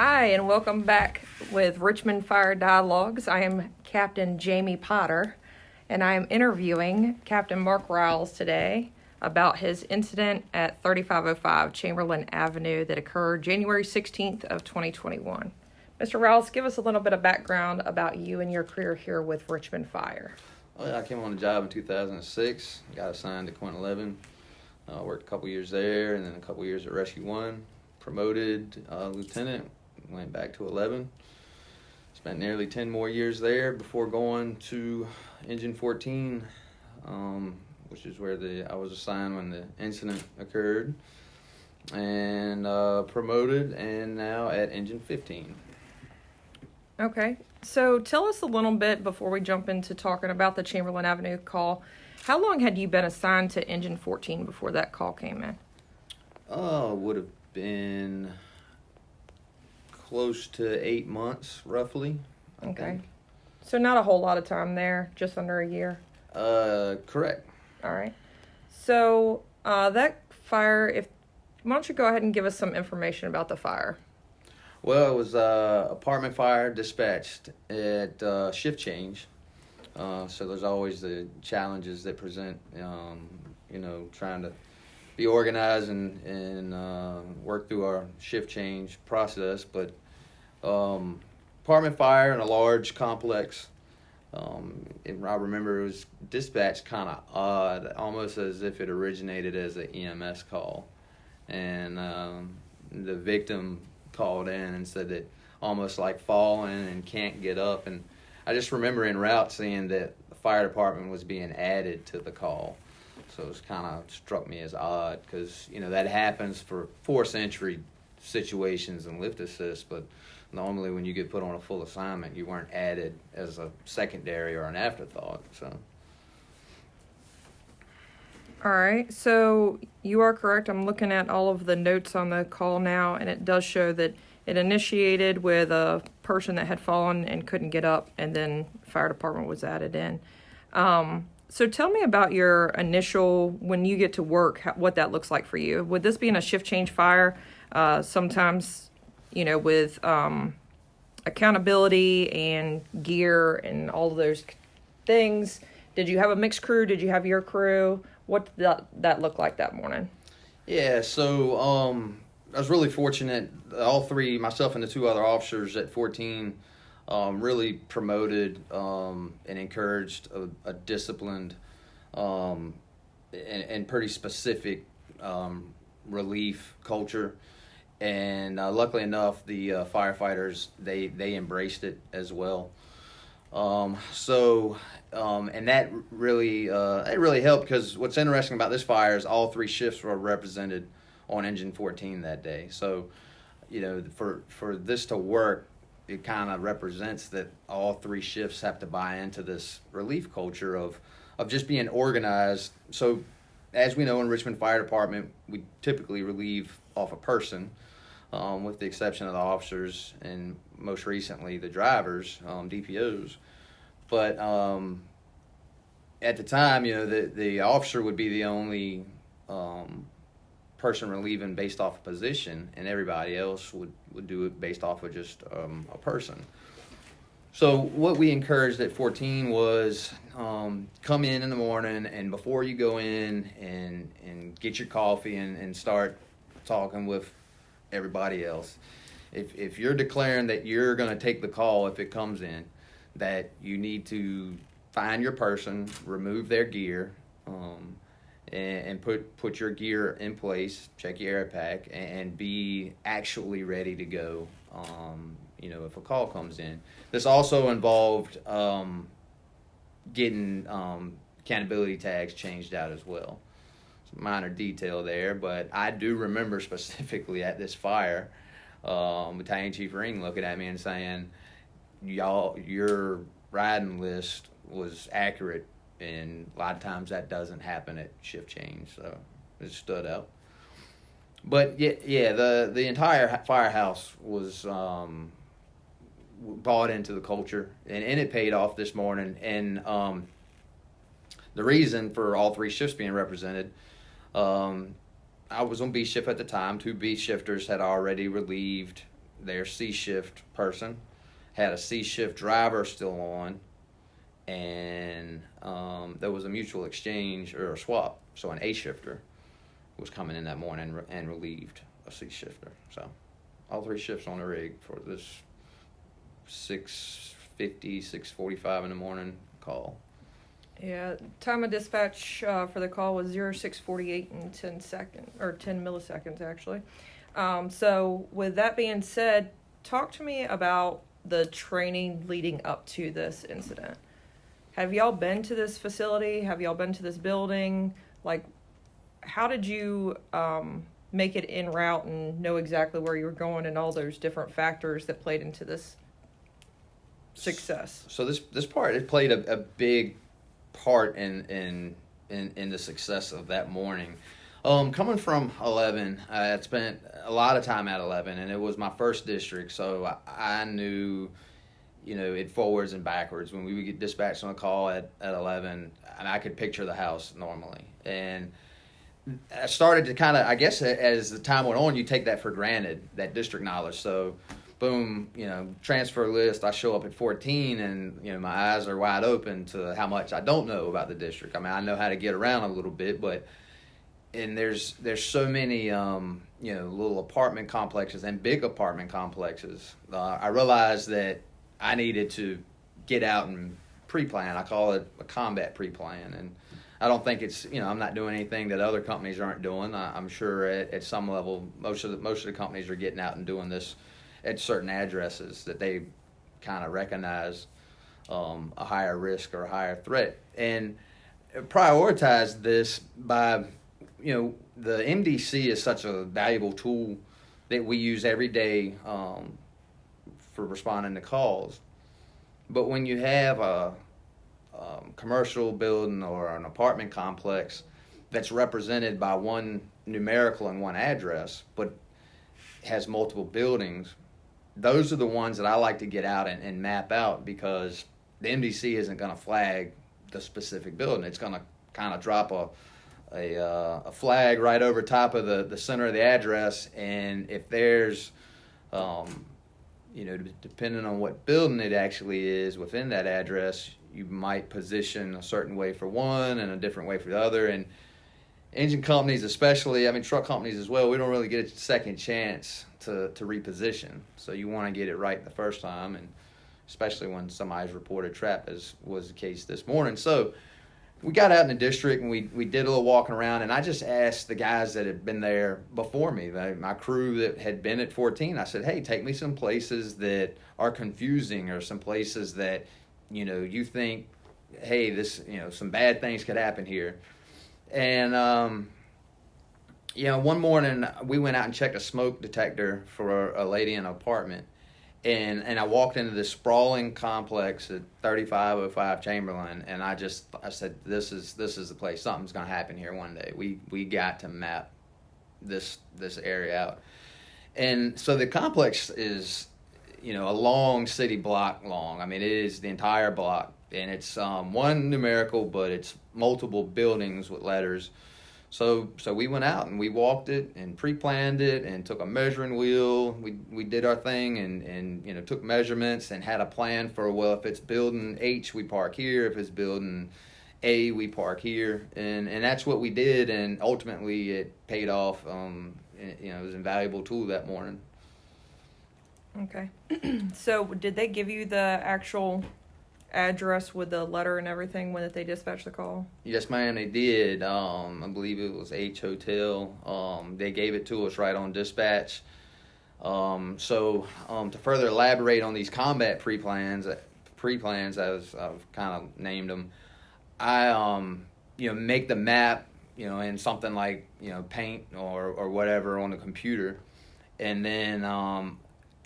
Hi, and welcome back with Richmond Fire Dialogues. I am Captain Jamie Potter, and I am interviewing Captain Mark Ryals today about his incident at 3505 Chamberlain Avenue that occurred January 16th of 2021. Mr. Ryals, give us a little bit of background about you and your career here with Richmond Fire. Oh, yeah, I came on the job in 2006, got assigned to Quint 11, worked a couple years there, and then a couple years at Rescue 1, promoted lieutenant, went back to 11, spent nearly 10 more years there before going to Engine 14, which is where I was assigned when the incident occurred, and promoted, and now at Engine 15. Okay, so tell us a little bit before we jump into talking about the Chamberlain Avenue call. How long had you been assigned to Engine 14 before that call came in? Would have been close to 8 months, roughly. I think. So not a whole lot of time there, just under a year. Correct. All right. So that fire, why don't you go ahead and give us some information about the fire? Well, it was apartment fire dispatched at shift change. So there's always the challenges that present, trying to be organized and work through our shift change process. But apartment fire in a large complex. I remember it was dispatched kind of odd, almost as if it originated as an EMS call. And the victim called in and said that almost like falling and can't get up. And I just remember en route seeing that the fire department was being added to the call. So it kind of struck me as odd because, that happens for force entry situations and lift assist, but normally when you get put on a full assignment, you weren't added as a secondary or an afterthought. So. All right, so you are correct. I'm looking at all of the notes on the call now, and it does show that it initiated with a person that had fallen and couldn't get up, and then fire department was added in. So tell me about your initial, when you get to work, what that looks like for you. Would this be in a shift change fire? Sometimes, with accountability and gear and all of those things. Did you have a mixed crew? Did you have your crew? What did that look like that morning? Yeah, so I was really fortunate. All three, myself and the two other officers at 14, really promoted and encouraged a disciplined and pretty specific relief culture. And luckily enough, the firefighters, they embraced it as well. And that really helped because what's interesting about this fire is all three shifts were represented on Engine 14 that day. So, for this to work, it kind of represents that all three shifts have to buy into this relief culture of just being organized. So, as we know in Richmond Fire Department, we typically relieve off a person, with the exception of the officers and most recently the drivers, DPOs. But at the time, the officer would be the only person relieving based off a position, and everybody else would do it based off of just a person. So what we encouraged at 14 was come in the morning, and before you go in and get your coffee and start talking with everybody else, if you're declaring that you're going to take the call if it comes in, that you need to find your person, remove their gear, and put your gear in place, check your air pack, and be actually ready to go, if a call comes in. This also involved getting accountability tags changed out as well. It's a minor detail there, but I do remember specifically at this fire, Battalion Chief Ring looking at me and saying, your riding list was accurate, and a lot of times that doesn't happen at shift change, so it stood out. But yeah, the entire firehouse was bought into the culture, and it paid off this morning. And the reason for all three shifts being represented, I was on B shift at the time. Two B shifters had already relieved their C shift person, had a C shift driver still on, and there was a mutual exchange or a swap. So an A shifter was coming in that morning and relieved a C shifter. So all 3 shifts on the rig for this 6:50, 6:45 in the morning call. Yeah, time of dispatch for the call was 0648 and 10 milliseconds actually. So with that being said, talk to me about the training leading up to this incident. Have y'all been to this facility? Have y'all been to this building? Like, how did you make it en route and know exactly where you were going and all those different factors that played into this success? So this part, it played a big part in the success of that morning. Coming from 11, I had spent a lot of time at 11, and it was my first district, so I knew, it forwards and backwards. When we would get dispatched on a call at 11, and I could picture the house normally. And I started to kind of, I guess, as the time went on, you take that for granted, that district knowledge. So, boom, transfer list, I show up at 14, and, my eyes are wide open to how much I don't know about the district. I mean, I know how to get around a little bit, but... And there's so many little apartment complexes and big apartment complexes. I realized that I needed to get out and pre-plan. I call it a combat pre-plan, and I don't think it's I'm not doing anything that other companies aren't doing. I'm sure at some level most of the companies are getting out and doing this at certain addresses that they kind of recognize a higher risk or a higher threat, and prioritize this by. The MDC is such a valuable tool that we use every day for responding to calls. But when you have a commercial building or an apartment complex that's represented by one numerical and one address, but has multiple buildings, those are the ones that I like to get out and map out, because the MDC isn't going to flag the specific building. It's going to kind of drop a flag right over top of the center of the address, and if there's, depending on what building it actually is within that address, you might position a certain way for one and a different way for the other. And engine companies especially, truck companies as well, we don't really get a second chance to reposition. So you want to get it right the first time, and especially when somebody's reported trapped, as was the case this morning. So we got out in the district and we did a little walking around, and I just asked the guys that had been there before me, my crew that had been at 14, I said, hey, take me some places that are confusing, or some places that, you think, hey, this, some bad things could happen here. And, one morning we went out and checked a smoke detector for a lady in an apartment. And I walked into this sprawling complex at 3505 Chamberlain, and I said, this is the place. Something's going to happen here one day. We got to map this area out. And so the complex is, a long city block long. It is the entire block, and it's one numerical, but it's multiple buildings with letters. So we went out and we walked it and pre-planned it and took a measuring wheel. We did our thing and took measurements and had a plan for, well, if it's building H, we park here. If it's building A, we park here. And that's what we did, and ultimately it paid off. It was an invaluable tool that morning. Okay. So did they give you the actual address with the letter and everything when they dispatched the call? Yes, ma'am, they did. I believe it was H Hotel. They gave it to us right on dispatch. So to further elaborate on these combat pre-plans as I've kind of named them, I make the map in something like Paint or whatever on the computer, and then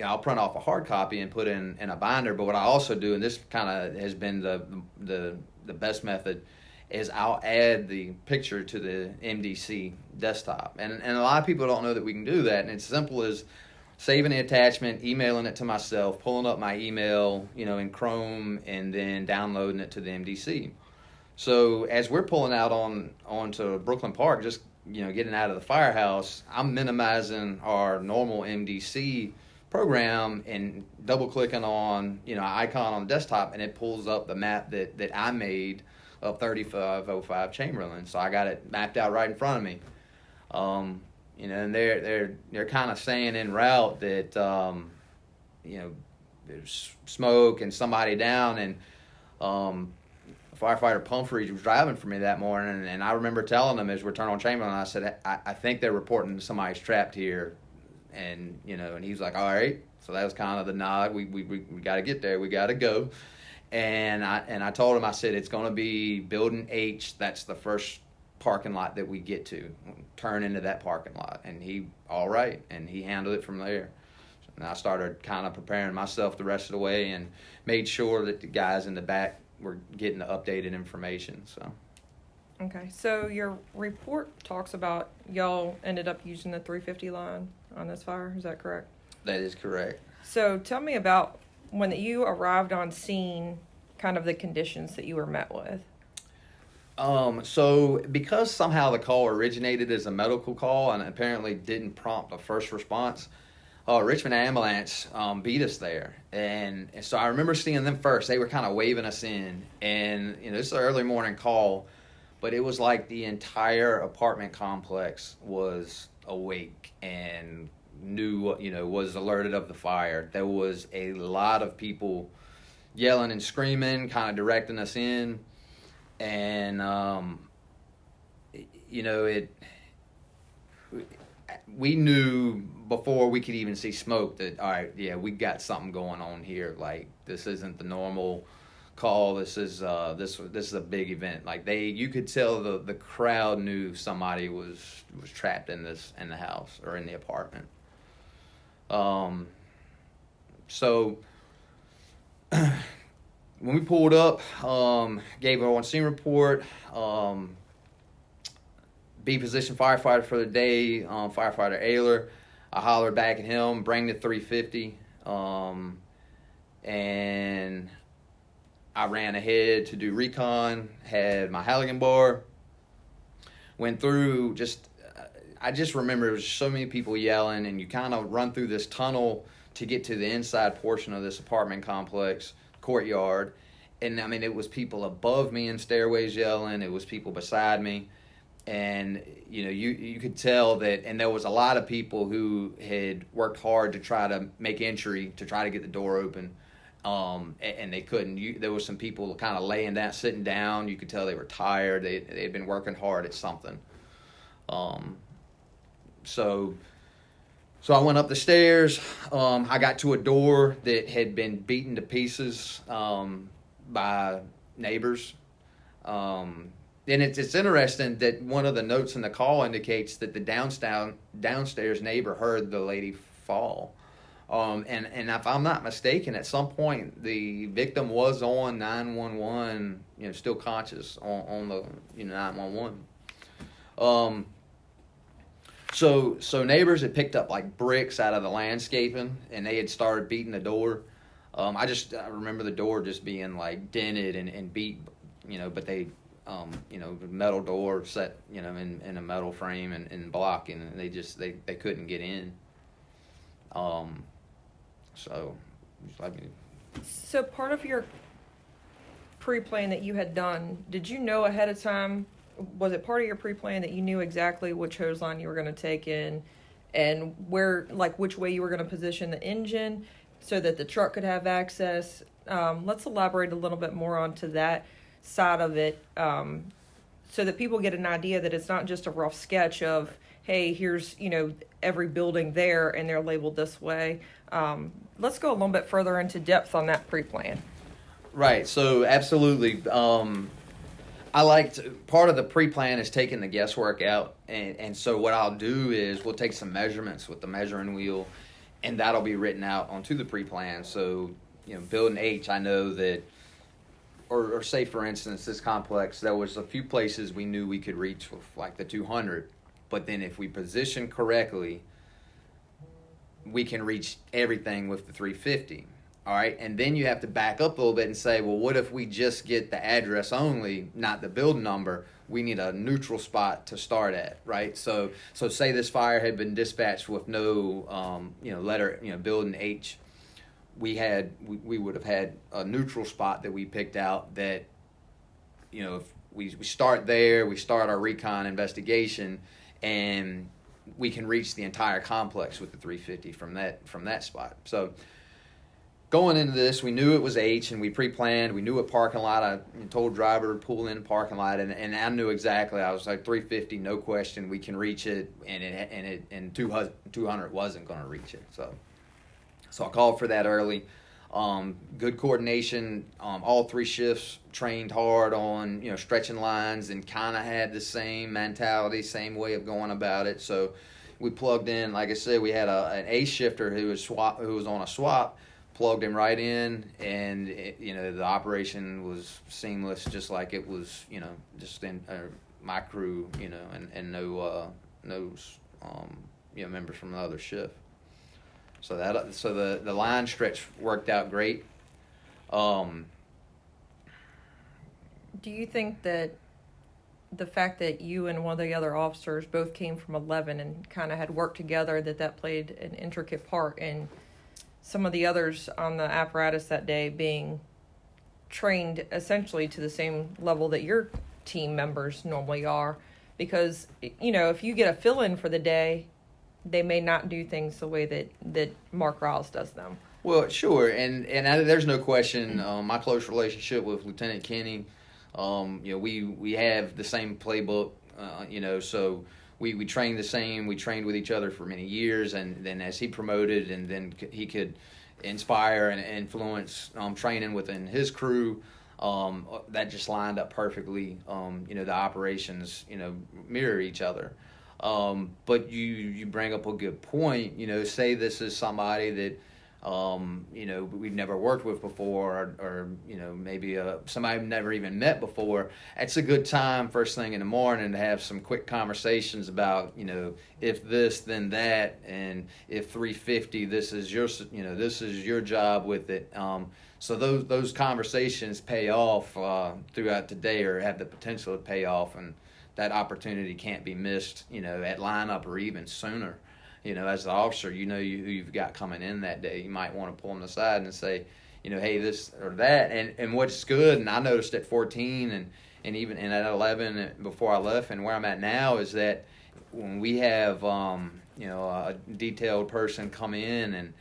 I'll print off a hard copy and put in a binder. But what I also do, and this kind of has been the best method, is I'll add the picture to the MDC desktop. And a lot of people don't know that we can do that. And it's simple as saving the attachment, emailing it to myself, pulling up my email, in Chrome, and then downloading it to the MDC. So as we're pulling out onto Brooklyn Park, just getting out of the firehouse, I'm minimizing our normal MDC program and double clicking on, you know, an icon on the desktop, and it pulls up the map that I made of 3505 Chamberlain. So I got it mapped out right in front of me. You know, and they're kind of saying en route that, you know, there's smoke and somebody down, and firefighter Pumphrey was driving for me that morning, and I remember telling them as we're turning on Chamberlain, I said, I think they're reporting somebody's trapped here, and, you know, and he was like, all right. So that was kind of the nod. We got to get there. We got to go. And I told him, I said, it's going to be Building H. That's the first parking lot that we get to. Turn into that parking lot. And he, all right. And he handled it from there. And I started kind of preparing myself the rest of the way and made sure that the guys in the back were getting the updated information. So. Okay, so your report talks about y'all ended up using the 350 line on this fire. Is that correct? That is correct. So tell me about when you arrived on scene, kind of the conditions that you were met with. So because somehow the call originated as a medical call and apparently didn't prompt a first response, Richmond ambulance beat us there, and so I remember seeing them first. They were kind of waving us in, and you know, this is an early morning call, but it was like the entire apartment complex was awake and knew, you know, was alerted of the fire. There was a lot of people yelling and screaming, kind of directing us in, and you know, we knew before we could even see smoke that, all right, yeah, we got something going on here. Like, this isn't the normal call. This is this is a big event. Like, you could tell the crowd knew somebody was trapped in the house or in the apartment. So when we pulled up, gave our on-scene report, B position firefighter for the day, firefighter Ayler. I hollered back at him, bring the 350, and I ran ahead to do recon, had my Halligan bar, went through I just remember there was so many people yelling, and you kind of run through this tunnel to get to the inside portion of this apartment complex, courtyard, and I mean, it was people above me in stairways yelling, it was people beside me. And, you know, you could tell that, and there was a lot of people who had worked hard to try to make entry, to try to get the door open, and they couldn't. There was some people kind of laying down, sitting down. You could tell they were tired. They had been working hard at something. So I went up the stairs. I got to a door that had been beaten to pieces by neighbors. And it's interesting that one of the notes in the call indicates that the downstairs neighbor heard the lady fall. And if I'm not mistaken, at some point the victim was on 911, you know, still conscious on the, you know, 911. So neighbors had picked up like bricks out of the landscaping, and they had started beating the door. I remember the door just being like dented and beat, you know, but they. You know, metal door set, you know, in a metal frame and blocking, and they couldn't get in. So part of your pre-plan that you had done, did you know ahead of time, was it part of your pre-plan that you knew exactly which hose line you were going to take in and where, like, which way you were going to position the engine so that the truck could have access? Let's elaborate a little bit more onto that side of it, so that people get an idea that it's not just a rough sketch of, hey, here's, you know, every building there and they're labeled this way. Let's go a little bit further into depth on that pre-plan. Right. So absolutely. I liked part of the pre-plan is taking the guesswork out, and so what I'll do is we'll take some measurements with the measuring wheel, and that'll be written out onto the pre-plan. So, you know, Building H, I know that. Or say, for instance, this complex, there was a few places we knew we could reach with like the 200, but then if we position correctly, we can reach everything with the 350. All right, and then you have to back up a little bit and say, well, what if we just get the address only, not the building number? We need a neutral spot to start at, right? So say this fire had been dispatched with no, letter, building H. We would have had a neutral spot that we picked out that, if we start there, we start our recon investigation, and we can reach the entire complex with the 350 from that spot. So going into this, we knew it was H, and we pre-planned. We knew what parking lot. I told driver to pull in the parking lot, and I knew exactly. I was like 350, no question. We can reach it, and 200 wasn't going to reach it. So I called for that early. Good coordination. All three shifts trained hard on stretching lines, and kind of had the same mentality, same way of going about it. So we plugged in. Like I said, we had an A shifter who was on a swap. Plugged him right in, and the operation was seamless, just like it was, just in my crew, and no members from the other shift. So the line stretch worked out great. Do you think that the fact that you and one of the other officers both came from 11 and kind of had worked together, that played an intricate part in some of the others on the apparatus that day being trained essentially to the same level that your team members normally are? Because, if you get a fill-in for the day, they may not do things the way that Mark Ryals does them. Well, sure, and there's no question. My close relationship with Lieutenant Kenny, we have the same playbook, so we trained the same. We trained with each other for many years, and then as he promoted, and then he could inspire and influence training within his crew. That just lined up perfectly. The operations, mirror each other. But you bring up a good point. Say this is somebody that we've never worked with before, or maybe somebody we've never even met before. It's a good time first thing in the morning to have some quick conversations about, if this, then that, and if 350, this is your job with it. So those conversations pay off throughout the day, or have the potential to pay off, and that opportunity can't be missed, at lineup or even sooner. As the officer, who you've got coming in that day. You might want to pull them aside and say, hey, this or that. And what's good, and I noticed at 14 and even at 11 before I left, and where I'm at now, is that when we have, a detailed person come in and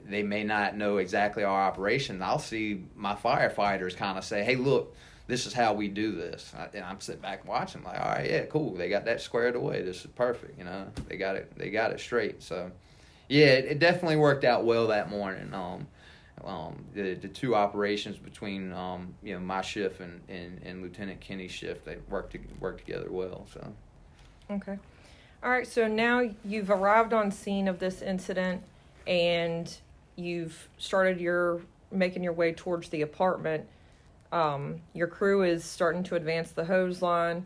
they may not know exactly our operation, I'll see my firefighters kind of say, hey, look, this is how we do this. And I'm sitting back watching, like, all right, yeah, cool. They got that squared away. This is perfect. They got it straight. So, yeah, it definitely worked out well that morning. The two operations between my shift and Lieutenant Kenny's shift, they worked together well. So, okay, all right. So now you've arrived on scene of this incident, and you've started making your way towards the apartment. Your crew is starting to advance the hose line.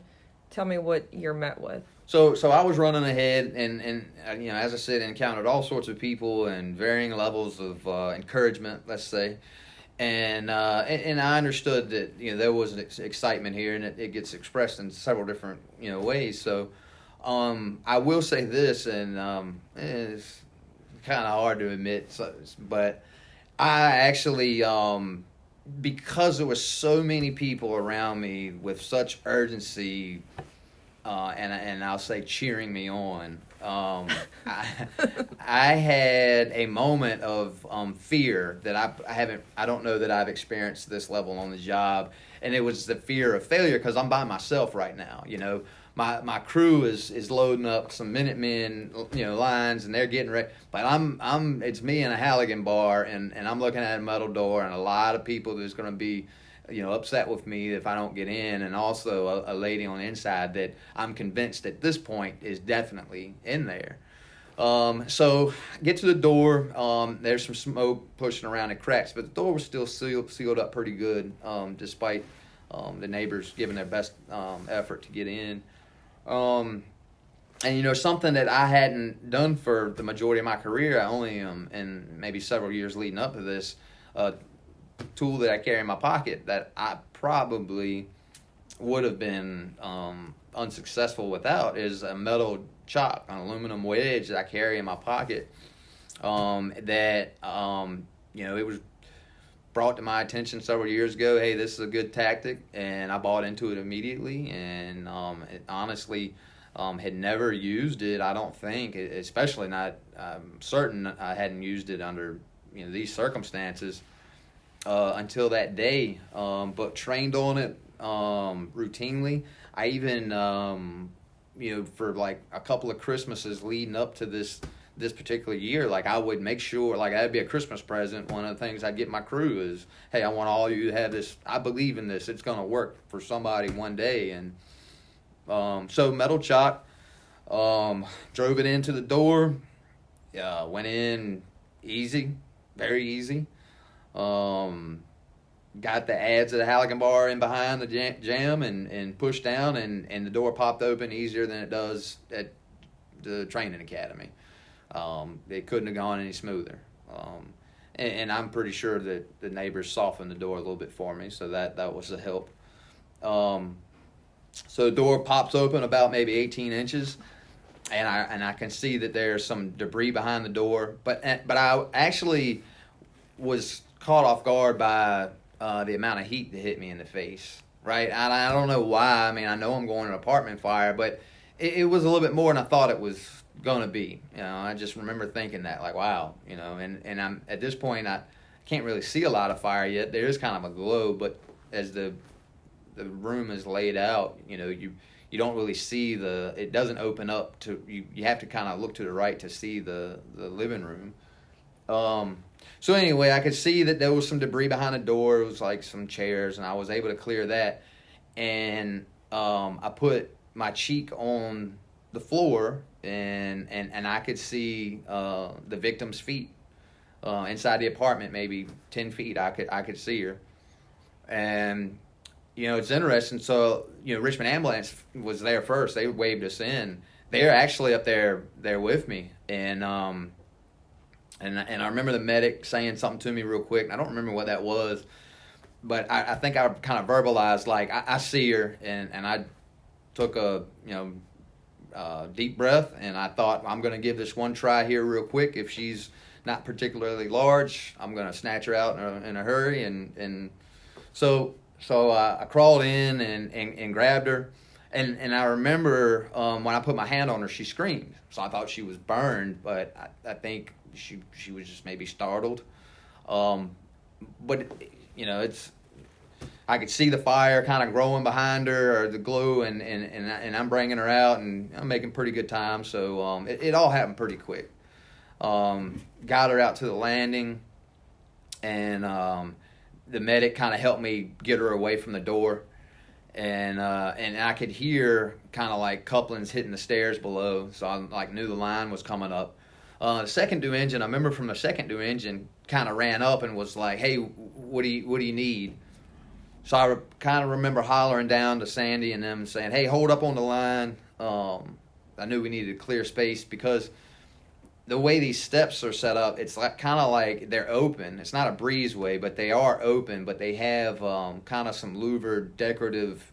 Tell me what you're met with. So I was running ahead, and as I said, encountered all sorts of people and varying levels of encouragement, let's say, and I understood that there was an excitement here, and it gets expressed in several different ways. So I will say this, and it's kind of hard to admit, but I actually. Because there were so many people around me with such urgency, and I'll say cheering me on, I had a moment of fear that I don't know that I've experienced this level on the job, and it was the fear of failure because I'm by myself right now. My crew is loading up some Minutemen, lines, and they're getting ready. But it's me and a Halligan bar, and I'm looking at a metal door, and a lot of people that's going to be, upset with me if I don't get in, and also a lady on the inside that I'm convinced at this point is definitely in there. So get to the door. There's some smoke pushing around the cracks, but the door was still sealed up pretty good, despite the neighbors giving their best effort to get in. And something that I hadn't done for the majority of my career, I only and maybe several years leading up to this, a tool that I carry in my pocket that I probably would have been unsuccessful without is a metal chock, an aluminum wedge that I carry in my pocket. That it was brought to my attention several years ago. Hey, this is a good tactic, and I bought into it immediately. And it honestly had never used it. I don't think, especially not. I'm certain I hadn't used it under these circumstances until that day. But trained on it routinely. I even for like a couple of Christmases leading up to this particular year, like I would make sure, like that'd be a Christmas present. One of the things I'd get my crew is, hey, I want all of you to have this. I believe in this. It's going to work for somebody one day. And so metal chock, drove it into the door, went in easy, very easy. Got the adze of the Halligan bar in behind the jam and pushed down, and the door popped open easier than it does at the training academy. It couldn't have gone any smoother. And I'm pretty sure that the neighbors softened the door a little bit for me, so that was a help. So the door pops open about maybe 18 inches, and I can see that there's some debris behind the door. But I actually was caught off guard by the amount of heat that hit me in the face. Right? I don't know why. I mean, I know I'm going to an apartment fire, but it was a little bit more than I thought it was gonna be. I just remember thinking that, like, wow, and I'm at this point I can't really see a lot of fire yet. There is kind of a glow, but as the room is laid out, you don't really see it doesn't open up to you have to kind of look to the right to see the living room. So anyway, I could see that there was some debris behind the door. It was like some chairs, and I was able to clear that. And I put my cheek on the floor, and I could see the victim's feet inside the apartment, maybe 10 feet. I could see her, and it's interesting. So Richmond ambulance was there first. They waved us in. They're actually up there with me, and I remember the medic saying something to me real quick. I don't remember what that was, but I think I kind of verbalized, like, I see her, and I took a deep breath, and I thought, I'm going to give this one try here real quick. If she's not particularly large, I'm going to snatch her out in a hurry. And so I crawled in and grabbed her. And I remember when I put my hand on her, she screamed. So I thought she was burned, but I think she was just maybe startled. But I could see the fire kind of growing behind her, or the glow, and I'm bringing her out, and I'm making pretty good time. So it all happened pretty quick. Got her out to the landing, and the medic kind of helped me get her away from the door, and I could hear kind of like couplings hitting the stairs below. So I knew the line was coming up. The second due engine, I remember from the second due engine, kind of ran up and was like, "Hey, what do you need?" So I kind of remember hollering down to Sandy and them saying, "Hey, hold up on the line." I knew we needed clear space because the way these steps are set up, it's like kind of like they're open. It's not a breezeway, but they are open. But they have kind of some louvered decorative,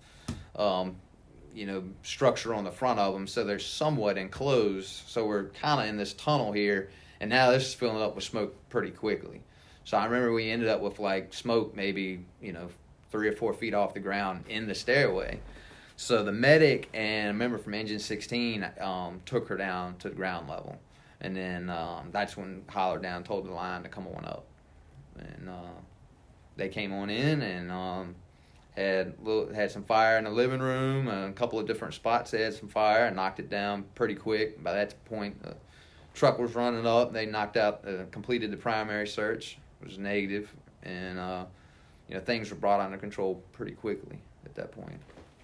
structure on the front of them, so they're somewhat enclosed. So we're kind of in this tunnel here, and now this is filling up with smoke pretty quickly. So I remember we ended up with like smoke maybe 3 or 4 feet off the ground in the stairway. So the medic and a member from Engine 16 took her down to the ground level. And then that's when hollered down, told the line to come on up. And they came on in and had some fire in the living room. A couple of different spots they had some fire and knocked it down pretty quick. By that point, the truck was running up. They completed the primary search. It was negative. And things were brought under control pretty quickly at that point.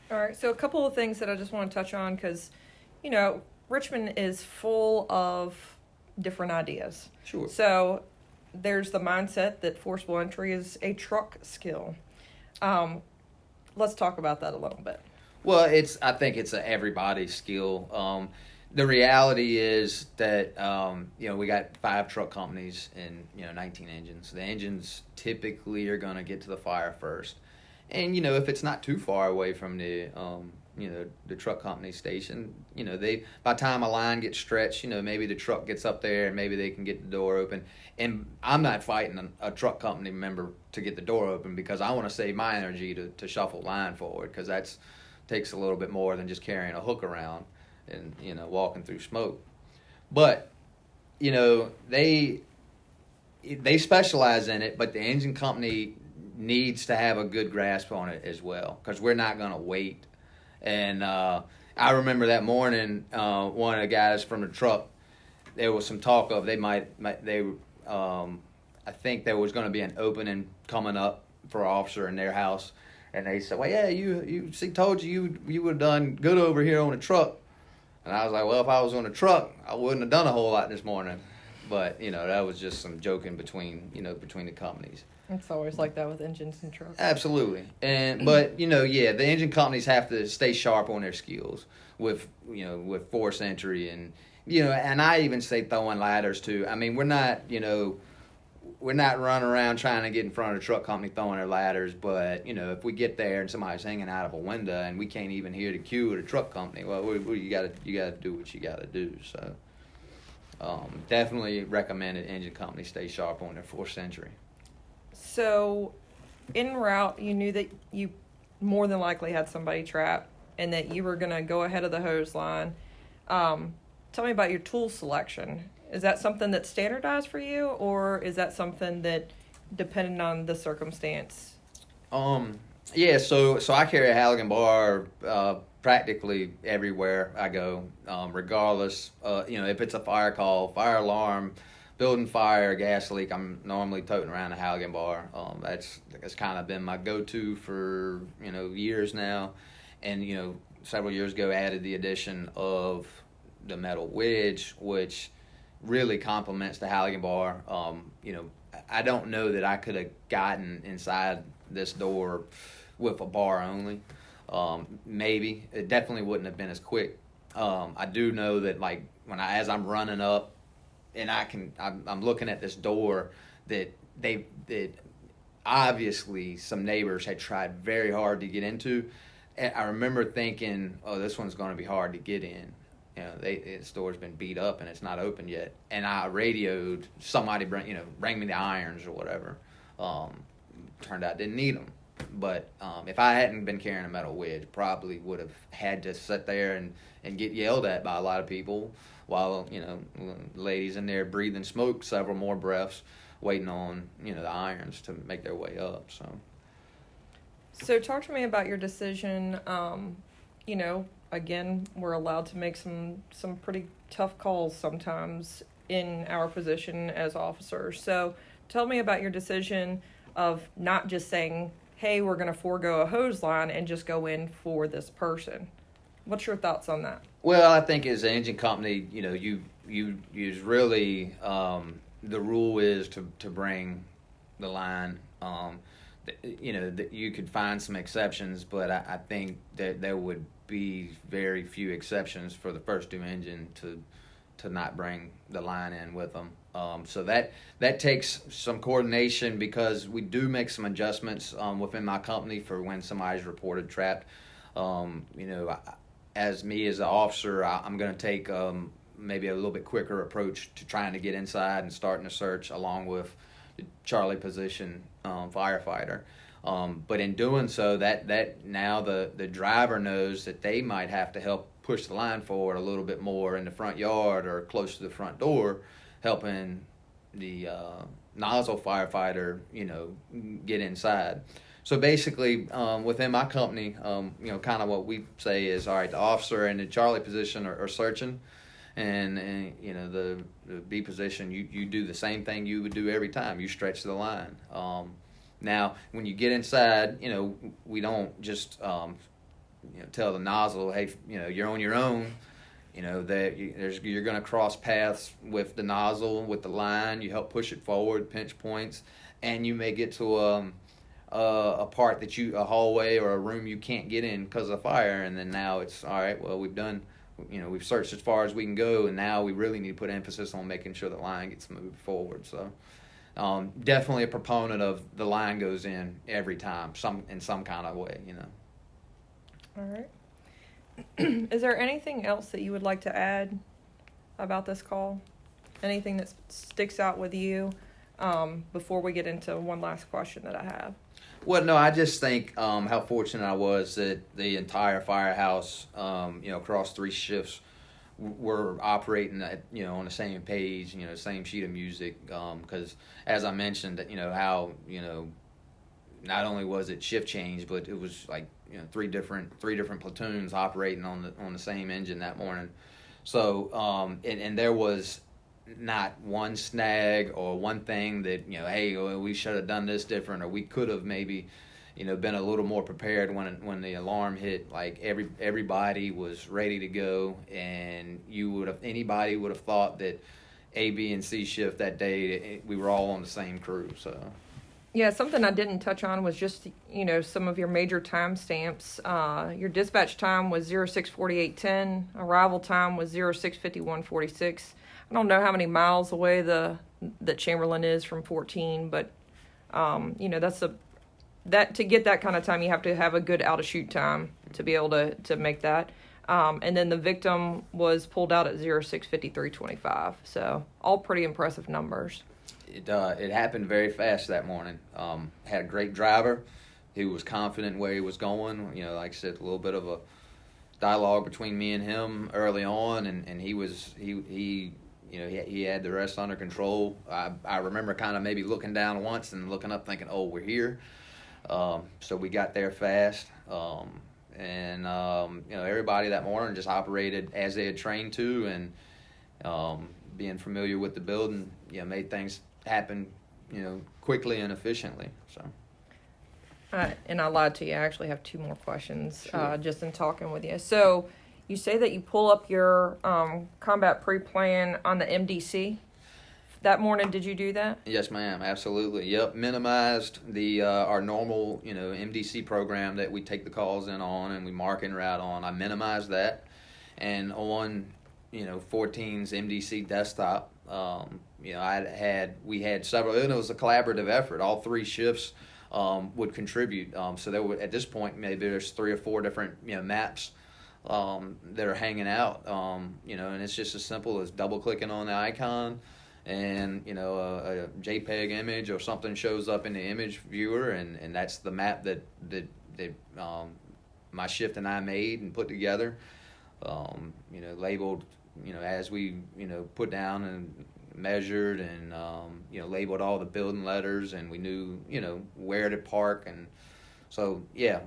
All right, so a couple of things that I just want to touch on because, Richmond is full of different ideas. Sure. So there's the mindset that forcible entry is a truck skill. Let's talk about that a little bit. Well, I think it's a everybody's skill. the reality is that we got 5 truck companies and 19 engines. The engines typically are going to get to the fire first, and if it's not too far away from the the truck company station, they by the time a line gets stretched, maybe the truck gets up there and maybe they can get the door open. And I'm not fighting a truck company member to get the door open, because I want to save my energy to shuffle line forward, because that's takes a little bit more than just carrying a hook around and walking through smoke. But they specialize in it, but the engine company needs to have a good grasp on it as well, because we're not going to wait. And I remember that morning, one of the guys from the truck, there was some talk of I think there was going to be an opening coming up for an officer in their house, and they said, "Well, yeah, you see, told you would have done good over here on a truck." And I was like, "Well, if I was on a truck, I wouldn't have done a whole lot this morning." But that was just some joking between the companies. It's always like that with engines and trucks. Absolutely. But the engine companies have to stay sharp on their skills with force entry and and I even say throwing ladders too. I mean, we're not running around trying to get in front of the truck company throwing their ladders, but if we get there and somebody's hanging out of a window and we can't even hear the cue of the truck company, well, you got to do what you got to do. So definitely recommend that engine companies stay sharp on their force entry. So, en route, you knew that you more than likely had somebody trapped and that you were going to go ahead of the hose line. Tell me about your tool selection. Is that something that's standardized for you, or is that something that depended on the circumstance? Yeah, so I carry a Halligan bar practically everywhere I go, regardless. If it's a fire call, fire alarm, building fire, gas leak, I'm normally toting around a Halligan bar. That's kind of been my go-to for years now, and several years ago added the addition of the metal wedge, which really complements the Halligan bar. I don't know that I could have gotten inside this door with a bar only. Maybe it definitely wouldn't have been as quick. I do know that as I'm running up, and I'm looking at this door that obviously some neighbors had tried very hard to get into. And I remember thinking, oh, this one's going to be hard to get in. This door's been beat up and it's not open yet. And I radioed somebody, bring me the irons or whatever. Turned out didn't need them. But if I hadn't been carrying a metal wedge, probably would have had to sit there and get yelled at by a lot of people while ladies in there breathing smoke several more breaths, waiting on the irons to make their way up. So talk to me about your decision. Again, we're allowed to make some pretty tough calls sometimes in our position as officers. So tell me about your decision of not just saying, hey, we're going to forego a hose line and just go in for this person. What's your thoughts on that? Well, I think as an engine company, you really the rule is to bring the line. That you could find some exceptions, but I think that there would be very few exceptions for the first due engine to not bring the line in with them. So that takes some coordination, because we do make some adjustments within my company for when somebody's reported trapped. As me as an officer, I'm going to take maybe a little bit quicker approach to trying to get inside and starting a search along with the Charlie position firefighter. But in doing so, that now the driver knows that they might have to help push the line forward a little bit more in the front yard or close to the front door, helping the nozzle firefighter, get inside. So basically, within my company, kind of what we say is, all right, the officer in the Charlie position are searching, and the B position, you do the same thing you would do every time. You stretch the line. Now, when you get inside, we don't just tell the nozzle, hey, you're on your own. That you're going to cross paths with the nozzle, with the line. You help push it forward, pinch points, and you may get to a part a hallway or a room you can't get in because of fire, and then now it's all right. Well, we've done we've searched as far as we can go, and now we really need to put emphasis on making sure the line gets moved forward. So definitely a proponent of the line goes in every time, in some kind of way. All right. Is there anything else that you would like to add about this call? Anything that sticks out with you before we get into one last question that I have? Well, no, I just think how fortunate I was that the entire firehouse, across 3 shifts, were operating at, on the same page, same sheet of music. Because as I mentioned, how not only was it shift change, but it was like three different platoons operating on the same engine that morning. So and there was not one snag or one thing that hey, we should have done this different, or we could have maybe been a little more prepared when the alarm hit. Like everybody was ready to go, and anybody would have thought that A, B, and C shift that day we were all on the same crew. So yeah, something I didn't touch on was just some of your major timestamps. Your dispatch time was 06:48:10. Arrival time was 06:51:46. I don't know how many miles away that Chamberlain is from 14, but that to get that kind of time, you have to have a good out of chute time to be able to make that. And then the victim was pulled out at 06:53:25. So all pretty impressive numbers. It happened very fast that morning. Had a great driver. He was confident where he was going. Like I said, a little bit of a dialogue between me and him early on, and he had the rest under control. I remember kind of maybe looking down once and looking up thinking, oh, we're here. So we got there fast. And everybody that morning just operated as they had trained to, and being familiar with the building, made things happen, quickly and efficiently. So. And I lied to you. I actually have 2 more questions, Sure. just in talking with you. So you say that you pull up your combat pre-plan on the MDC. That morning, did you do that? Yes, ma'am. Absolutely. Yep. Minimized the our normal, MDC program that we take the calls in on and we mark en route on. I minimized that, and on 14's MDC desktop, we had several. And it was a collaborative effort. All 3 shifts would contribute. So there were, at this point, maybe there's 3 or 4 different maps that are hanging out. And it's just as simple as double clicking on the icon, and a JPEG image or something shows up in the image viewer, and that's the map that my shift and I made and put together. Labeled as we put down and measured, and labeled all the building letters, and we knew where to park. And so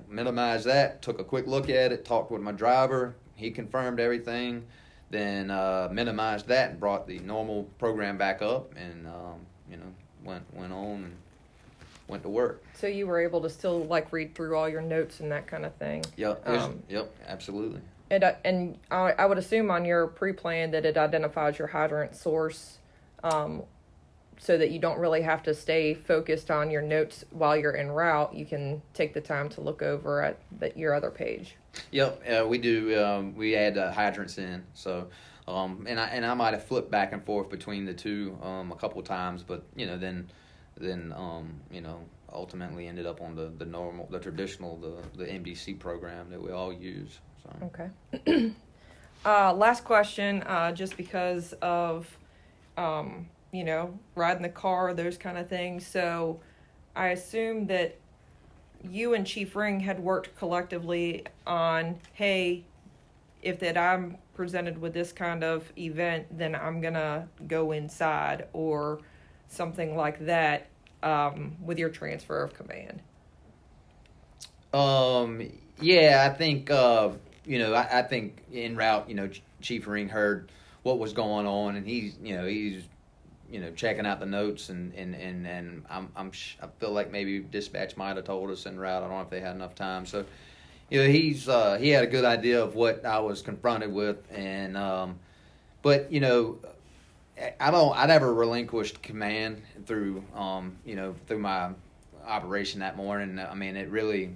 minimized that, took a quick look at it, talked with my driver, he confirmed everything, then minimized that and brought the normal program back up, and went on and went to work. So you were able to still read through all your notes and that kind of thing. Yep. Yep. Absolutely. And I would assume on your pre-plan that it identifies your hydrant source, so that you don't really have to stay focused on your notes while you're en route. You can take the time to look over at your other page. Yep, we do. We add hydrants in, so and I might have flipped back and forth between the two a couple of times, but then ultimately ended up on the traditional the MDC program that we all use. So. Okay. Last question, just because of riding the car, those kind of things. So I assume that you and Chief Ring had worked collectively on, hey, if that I'm presented with this kind of event, then I'm going to go inside, or something like that, with your transfer of command. Yeah, I think, I think en route, Chief Ring heard what was going on, and he's checking out the notes, and I feel like maybe dispatch might have told us en route. I don't know if they had enough time. So, he had a good idea of what I was confronted with, and but I never relinquished command through through my operation that morning. I mean, it really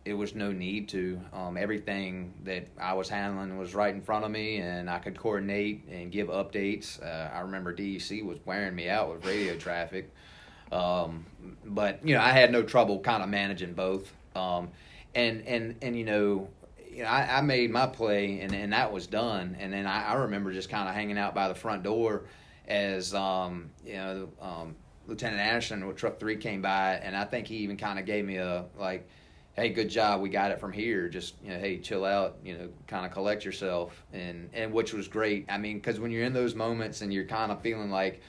it was no need to. Everything that I was handling was right in front of me, and I could coordinate and give updates. I remember DEC was wearing me out with radio traffic, but I had no trouble kind of managing both. I made my play, and that was done. And then I remember just kind of hanging out by the front door as Lieutenant Anderson with Truck 3 came by, and I think he even kind of gave me a, like, hey, good job, we got it from here. Just, hey, chill out, kind of collect yourself, and which was great. I mean, because when you're in those moments and you're kind of feeling like,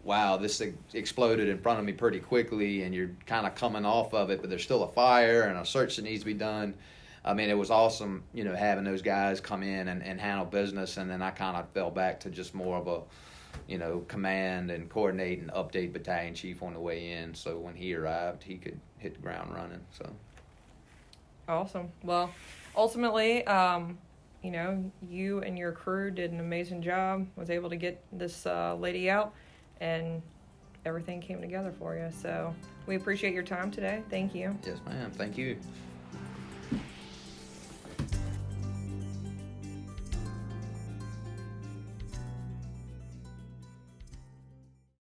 wow, this exploded in front of me pretty quickly, and you're kind of coming off of it, but there's still a fire and a search that needs to be done. I mean, it was awesome, having those guys come in and handle business, and then I kind of fell back to just more of a, command and coordinate and update battalion chief on the way in. So when he arrived, he could hit the ground running. So Awesome. Well, ultimately, you and your crew did an amazing job. Was able to get this lady out, and everything came together for you. So we appreciate your time today. Thank you. Yes, ma'am. Thank you.